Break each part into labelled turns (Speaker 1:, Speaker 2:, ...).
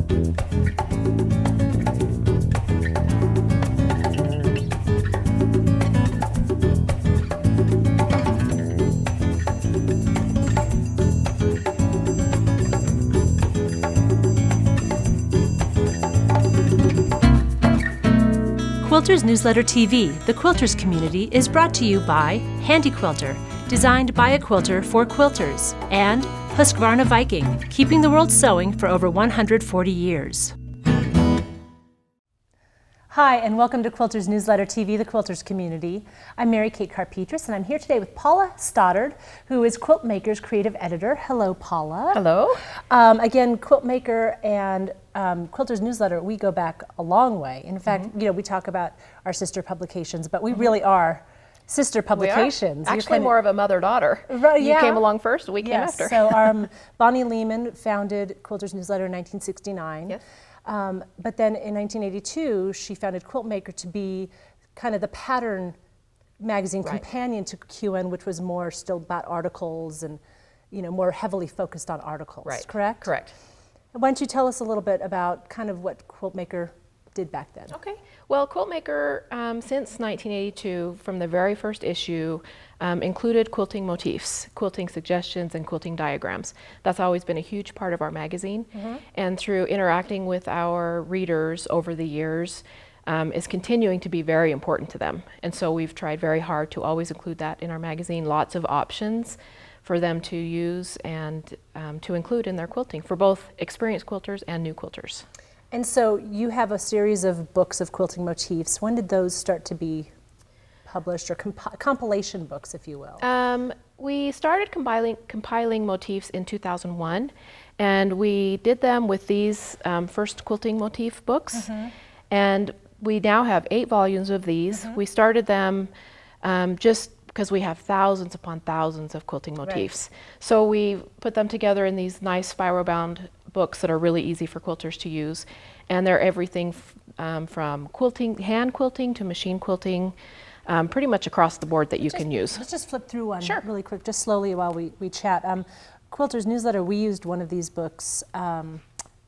Speaker 1: Quilters Newsletter TV, the Quilters community, is brought to you by Handy Quilter, designed by a quilter for quilters, and Husqvarna Viking, keeping the world sewing for over 140 years. Hi, and welcome to Quilters Newsletter TV, the Quilters community. I'm Mary Kate Karr-Petras, and I'm here today with Paula Stoddard, who is Quiltmaker's creative editor. Hello, Paula.
Speaker 2: Hello.
Speaker 1: Again, Quiltmaker and Quilters Newsletter, we go back a long way. In fact, you know, we talk about our sister publications, but we really are sister publications.
Speaker 2: We are. Actually, more of a mother-daughter.
Speaker 1: Right, yeah.
Speaker 2: You came along first, we came after.
Speaker 1: So Bonnie Lehman founded Quilters Newsletter in 1969.
Speaker 2: Yes.
Speaker 1: But then in 1982, she founded Quiltmaker to be kind of the pattern magazine companion to QN, which was more still about articles and, you know, more heavily focused on articles.
Speaker 2: Right.
Speaker 1: Correct?
Speaker 2: Correct.
Speaker 1: Why don't you tell us a little bit about kind of what Quiltmaker did back then?
Speaker 2: Okay. Well, Quiltmaker, since 1982, from the very first issue, included quilting motifs, quilting suggestions, and quilting diagrams. That's always been a huge part of our magazine. And through interacting with our readers over the years, is continuing to be very important to them. And so we've tried very hard to always include that in our magazine, lots of options for them to use and to include in their quilting for both experienced quilters and new quilters.
Speaker 1: And so you have a series of books of quilting motifs. When did those start to be published, or compilation books, if you will?
Speaker 2: We started compiling motifs in 2001, and we did them with these first quilting motif books. And we now have 8 volumes of these. We started them just because we have thousands upon thousands of quilting motifs. So we put them together in these nice spiral-bound books that are really easy for quilters to use. And they're everything from quilting, hand quilting to machine quilting, pretty much across the board that you can use.
Speaker 1: Let's just flip through one really quick, just slowly while we chat. Quilters Newsletter, we used one of these books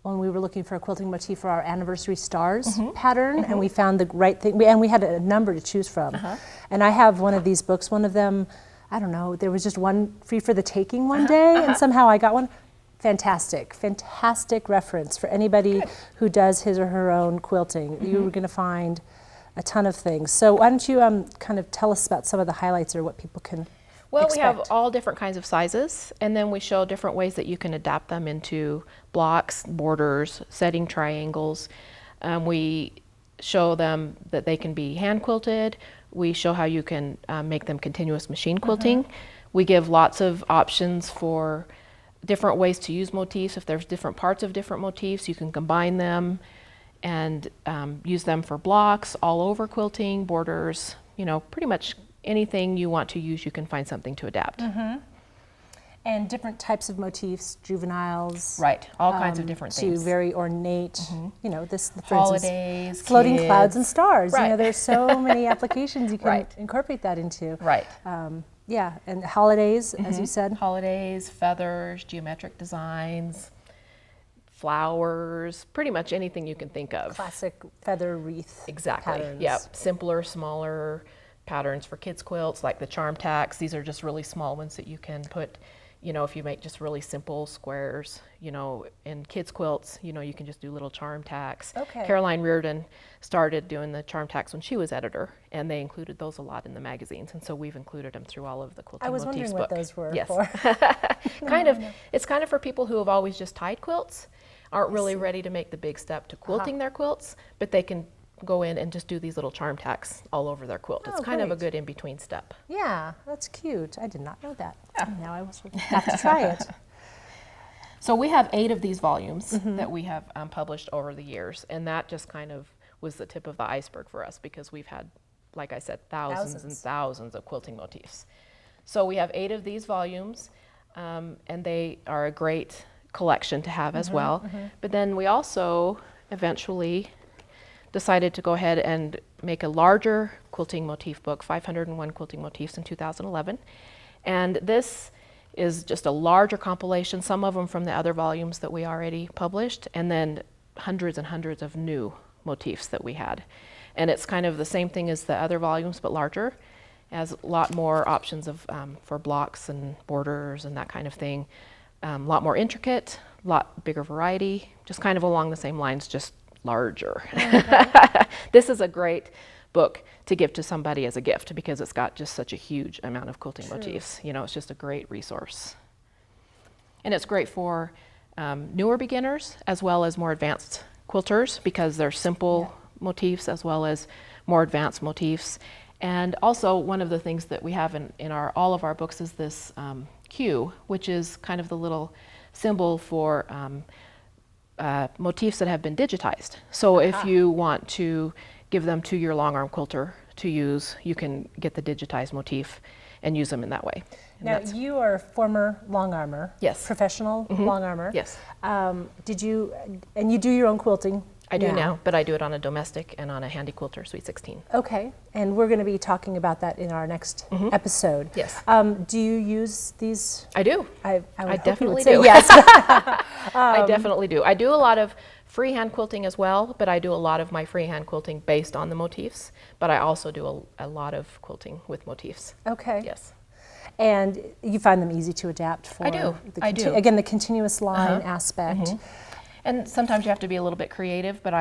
Speaker 1: when we were looking for a quilting motif for our anniversary stars pattern, and we found the right thing, and we had a number to choose from. And I have one of these books. One of them, I don't know, there was just one free for the taking one day, and somehow I got one. Fantastic, fantastic reference for anybody who does his or her own quilting. You're going to find a ton of things. So why don't you kind of tell us about some of the highlights or what people can expect.
Speaker 2: We have all different kinds of sizes, and then we show different ways that you can adapt them into blocks, borders, setting triangles. We show them that they can be hand quilted. We show how you can make them continuous machine quilting. We give lots of options for different ways to use motifs. If there's different parts of different motifs, you can combine them and use them for blocks, all over quilting, borders, you know, pretty much anything you want to use, you can find something to adapt.
Speaker 1: And different types of motifs, juveniles.
Speaker 2: Right, all kinds of different things.
Speaker 1: To very ornate, you know, this, for
Speaker 2: holidays,
Speaker 1: instance, floating
Speaker 2: kids.
Speaker 1: clouds and stars.
Speaker 2: Right.
Speaker 1: You know, there's so many applications you can incorporate that into.
Speaker 2: Right.
Speaker 1: Yeah, and holidays, as you said.
Speaker 2: Holidays, feathers, geometric designs, flowers, pretty much anything you can think of.
Speaker 1: Classic feather wreath patterns.
Speaker 2: Yep, simpler, smaller patterns for kids' quilts, like the charm tacks. These are just really small ones that you can put, you know, if you make just really simple squares, you know, in kids' quilts, you know, you can just do little charm tacks. Caroline Reardon started doing the charm tacks when she was editor, and they included those a lot in the magazines, and so we've included them through all of the Quilting Motifs book.
Speaker 1: I was wondering what those were for.
Speaker 2: It's kind of for people who have always just tied quilts, aren't really ready to make the big step to quilting their quilts, but they can go in and just do these little charm tacks all over their quilt. It's kind of a good in-between step.
Speaker 1: Yeah, that's cute. I did not know that. Now I will have to try it.
Speaker 2: So we have 8 of these volumes that we have published over the years, and that just kind of was the tip of the iceberg for us, because we've had, like I said, thousands and thousands of quilting motifs. So we have 8 of these volumes, and they are a great collection to have as well. But then we also eventually decided to go ahead and make a larger quilting motif book, 501 quilting motifs in 2011. And this is just a larger compilation, some of them from the other volumes that we already published, and then hundreds and hundreds of new motifs that we had. And it's kind of the same thing as the other volumes, but larger. It has a lot more options of for blocks and borders and that kind of thing. A lot more intricate, a lot bigger variety, just kind of along the same lines, just larger. Okay. This is a great book to give to somebody as a gift because it's got just such a huge amount of quilting motifs. You know, it's just a great resource. And it's great for newer beginners as well as more advanced quilters because they're simple motifs as well as more advanced motifs. And also one of the things that we have in all of our books is this Q, which is kind of the little symbol for motifs that have been digitized. So if you want to give them to your long arm quilter to use, you can get the digitized motif and use them in that way. And
Speaker 1: now you are a former long armor.
Speaker 2: Yes.
Speaker 1: Professional long armor.
Speaker 2: Yes.
Speaker 1: Did you, and you do your own quilting?
Speaker 2: I do now, but I do it on a domestic and on a handy quilter, Sweet 16.
Speaker 1: Okay, and we're going to be talking about that in our next episode.
Speaker 2: Yes.
Speaker 1: Do you use these?
Speaker 2: I do.
Speaker 1: I
Speaker 2: definitely do.
Speaker 1: Yes.
Speaker 2: I definitely do. I do a lot of freehand quilting as well, but I do a lot of my freehand quilting based on the motifs, but I also do a lot of quilting with motifs.
Speaker 1: Okay.
Speaker 2: Yes.
Speaker 1: And you find them easy to adapt for?
Speaker 2: I do.
Speaker 1: Again, the continuous line aspect.
Speaker 2: And sometimes you have to be a little bit creative, but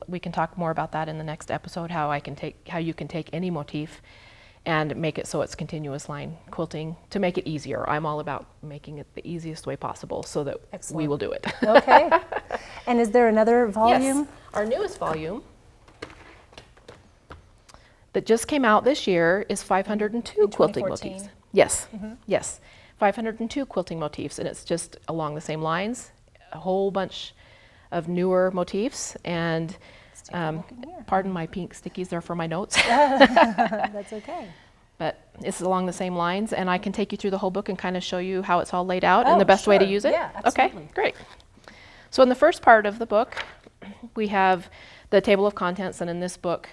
Speaker 2: we can talk more about that in the next episode, how you can take any motif and make it so it's continuous line quilting to make it easier. I'm all about making it the easiest way possible so that we will do it.
Speaker 1: Okay. And is there another volume?
Speaker 2: Yes. Our newest volume that just came out this year is 502 quilting motifs. Yes. Yes. 502 quilting motifs, and it's just along the same lines, a whole bunch of newer motifs, and pardon my pink stickies, they're for my notes.
Speaker 1: That's okay.
Speaker 2: But it's along the same lines, and I can take you through the whole book and kind of show you how it's all laid out and the best way to use it.
Speaker 1: Yeah, absolutely.
Speaker 2: Okay, great. So in the first part of the book, we have the table of contents, and in this book,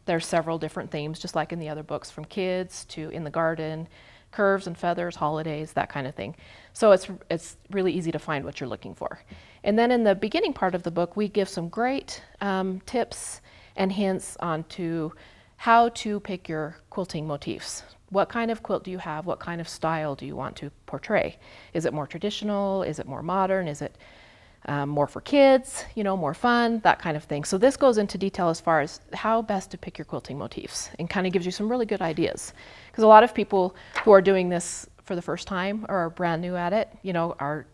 Speaker 2: there's several different themes, just like in the other books, from kids to in the garden, curves and feathers, holidays, that kind of thing. So it's really easy to find what you're looking for. And then in the beginning part of the book, we give some great tips and hints onto how to pick your quilting motifs. What kind of quilt do you have? What kind of style do you want to portray? Is it more traditional? Is it more modern? Is it more for kids, more fun, that kind of thing. So this goes into detail as far as how best to pick your quilting motifs and kind of gives you some really good ideas. Because a lot of people who are doing this for the first time or are brand new at it, are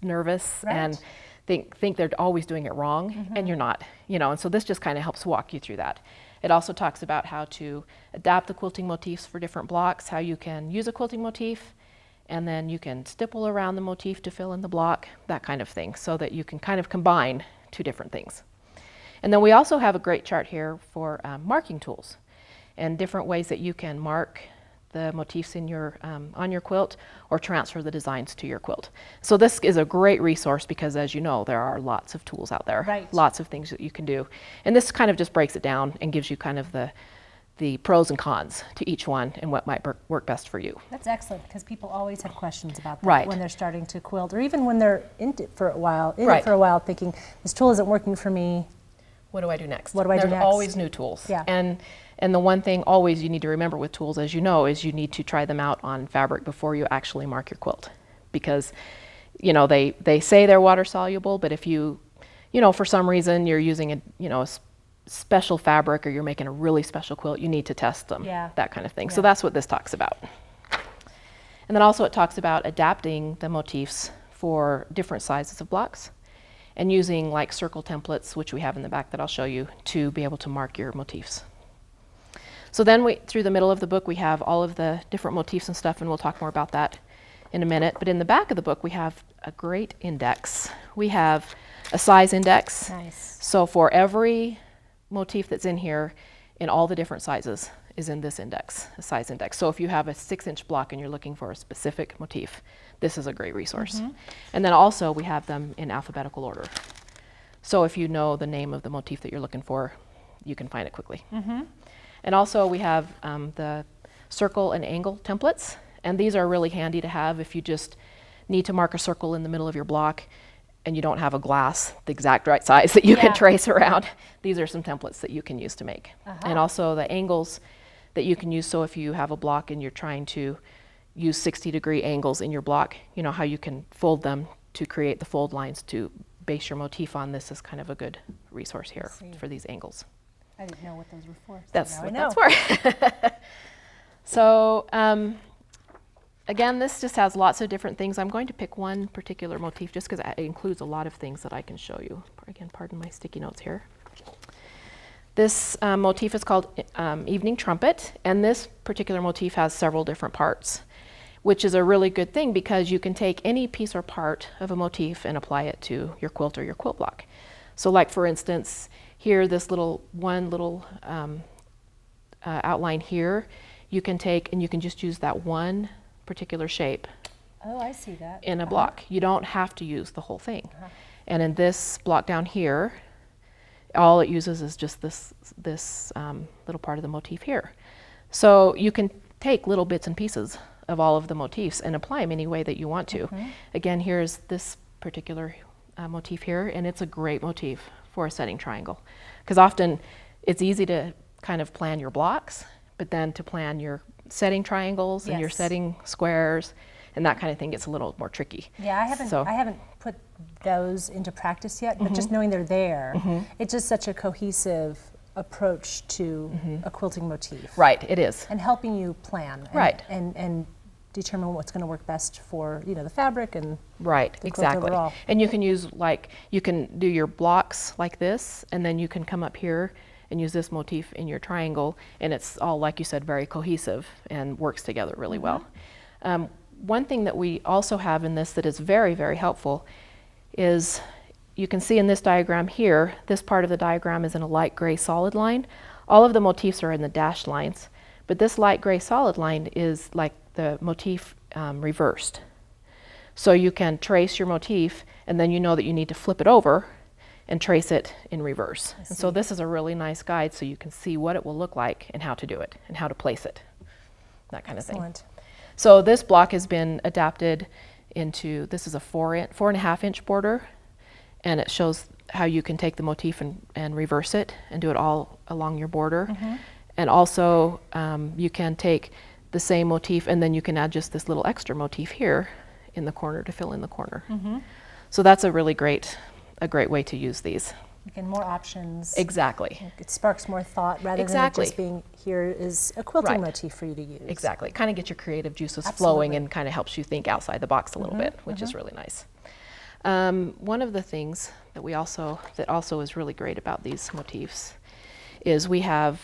Speaker 2: nervous and think they're always doing it wrong, and you're not, and so this just kind of helps walk you through that. It also talks about how to adapt the quilting motifs for different blocks, how you can use a quilting motif, and then you can stipple around the motif to fill in the block, that kind of thing, so that you can kind of combine two different things. And then we also have a great chart here for marking tools and different ways that you can mark the motifs in your on your quilt or transfer the designs to your quilt. So this is a great resource because, as you know, there are lots of tools out there, lots of things that you can do. And this kind of just breaks it down and gives you kind of the pros and cons to each one and what might work best for you.
Speaker 1: That's excellent because people always have questions about that when they're starting to quilt, or even when they're in it for a while, thinking this tool isn't working for me.
Speaker 2: What do I do next?
Speaker 1: What do I do next?
Speaker 2: There's always new tools. Yeah. And the one thing always you need to remember with tools, as you know, is you need to try them out on fabric before you actually mark your quilt, because they say they're water soluble, but if you for some reason you're using a special fabric or you're making a really special quilt, you need to test them, that kind of thing. So that's what this talks about. And then also it talks about adapting the motifs for different sizes of blocks and using like circle templates, which we have in the back that I'll show you, to be able to mark your motifs. So then through the middle of the book, we have all of the different motifs and stuff, and we'll talk more about that in a minute. But in the back of the book, we have a great index. We have a size index.
Speaker 1: Nice.
Speaker 2: So for every motif that's in here, in all the different sizes, is in this index, a size index. So if you have a 6-inch block and you're looking for a specific motif, this is a great resource. And then also we have them in alphabetical order. So if you know the name of the motif that you're looking for, you can find it quickly. And also we have the circle and angle templates, and these are really handy to have if you just need to mark a circle in the middle of your block and you don't have a glass the exact right size that you can trace around, these are some templates that you can use to make. And also the angles that you can use, so if you have a block and you're trying to use 60-degree angles in your block, you know how you can fold them to create the fold lines to base your motif on. This is kind of a good resource here for these angles.
Speaker 1: I didn't know what those were for. So
Speaker 2: that's what that's for. So again, this just has lots of different things. I'm going to pick one particular motif just because it includes a lot of things that I can show you. Again, pardon my sticky notes here. This motif is called Evening Trumpet, and this particular motif has several different parts, which is a really good thing because you can take any piece or part of a motif and apply it to your quilt or your quilt block. So like for instance, here, this little outline here, you can take and you can just use that one particular shape.
Speaker 1: Oh, I see that.
Speaker 2: In a block. You don't have to use the whole thing. And in this block down here, all it uses is just this little part of the motif here. So you can take little bits and pieces of all of the motifs and apply them any way that you want to. Again, here's this particular motif here, and it's a great motif for a setting triangle. Because often it's easy to kind of plan your blocks, but then to plan your setting triangles and your setting squares and that kind of thing gets a little more tricky.
Speaker 1: Yeah, I haven't put those into practice yet, but just knowing they're there, it's just such a cohesive approach to a quilting motif.
Speaker 2: Right, it is.
Speaker 1: And helping you plan. And, and determine what's going to work best for, you know, the fabric and the quilt overall.
Speaker 2: And you can use, like, you can do your blocks like this, and then you can come up here and use this motif in your triangle, and it's all, like you said, very cohesive and works together really well. One thing that we also have in this that is very, very helpful is you can see in this diagram here, this part of the diagram is in a light gray solid line. All of the motifs are in the dashed lines, but this light gray solid line is like the motif reversed. So you can trace your motif, and then you know that you need to flip it over and trace it in reverse. And so this is a really nice guide so you can see what it will look like and how to do it and how to place it, that kind of thing. So this block has been adapted into, this is a 4.5 inch border, and it shows how you can take the motif and reverse it and do it all along your border. And also you can take the same motif and then you can add just this little extra motif here in the corner to fill in the corner. So that's a really great way to use these.
Speaker 1: Again, more options.
Speaker 2: Exactly.
Speaker 1: It sparks more thought rather than it just being here is a quilting motif for you to use.
Speaker 2: Exactly. Kind of get your creative juices flowing and kind of helps you think outside the box a little bit, which is really nice. One of the things that also is really great about these motifs is we have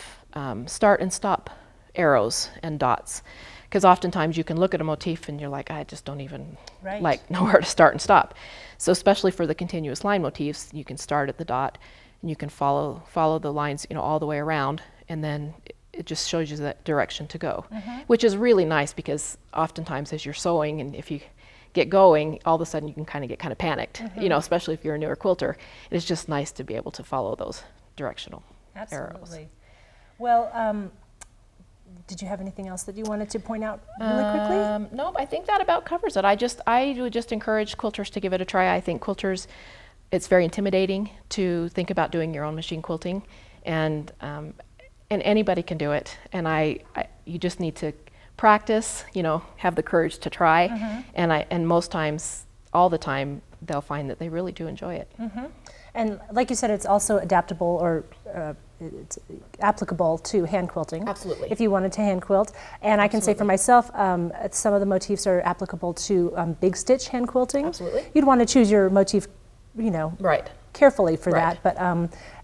Speaker 2: start and stop arrows and dots. Because oftentimes you can look at a motif and you're like, I just don't even know where to start and stop. So especially for the continuous line motifs, you can start at the dot and you can follow the lines, you know, all the way around, and then it just shows you that direction to go, which is really nice because oftentimes as you're sewing and if you get going, all of a sudden you can kind of panicked, you know, especially if you're a newer quilter. It's just nice to be able to follow those directional arrows.
Speaker 1: Well, did you have anything else that you wanted to point out really quickly?
Speaker 2: No, I think that about covers it. I would just encourage quilters to give it a try. I think quilters, it's very intimidating to think about doing your own machine quilting, and anybody can do it. And you just need to practice, you know, have the courage to try, and most times, all the time, they'll find that they really do enjoy it.
Speaker 1: And like you said, it's also adaptable or it's applicable to hand quilting.
Speaker 2: Absolutely.
Speaker 1: If you wanted to hand quilt. And I can say for myself, some of the motifs are applicable to big stitch hand quilting.
Speaker 2: Absolutely.
Speaker 1: You'd want to choose your motif, you know, carefully for that, but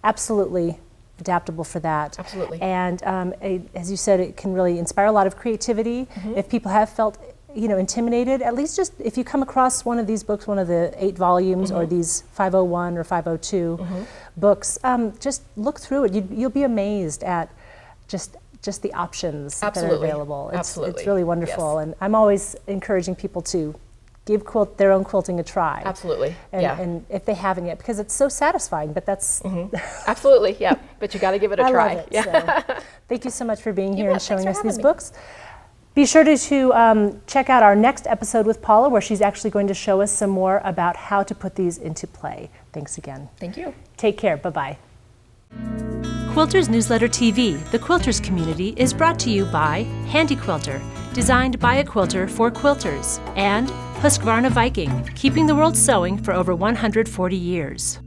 Speaker 1: absolutely adaptable for that.
Speaker 2: Absolutely.
Speaker 1: And as you said, it can really inspire a lot of creativity. If people have felt, you know, intimidated, at least just if you come across one of these books, one of the 8 volumes or these 501 or 502 books, just look through it. You'll be amazed at just the options that are available. It's really wonderful, and I'm always encouraging people to give their own quilting a try. And if they haven't yet, because it's so satisfying, but that's...
Speaker 2: Absolutely, but you got to give it a try.
Speaker 1: I love it. So, thank you so much for being here and showing us these books. Be sure to check out our next episode with Paula, where she's actually going to show us some more about how to put these into play. Thanks again.
Speaker 2: Thank you.
Speaker 1: Take care. Bye-bye. Quilters Newsletter TV, the quilters community, is brought to you by Handy Quilter, designed by a quilter for quilters, and Husqvarna Viking, keeping the world sewing for over 140 years.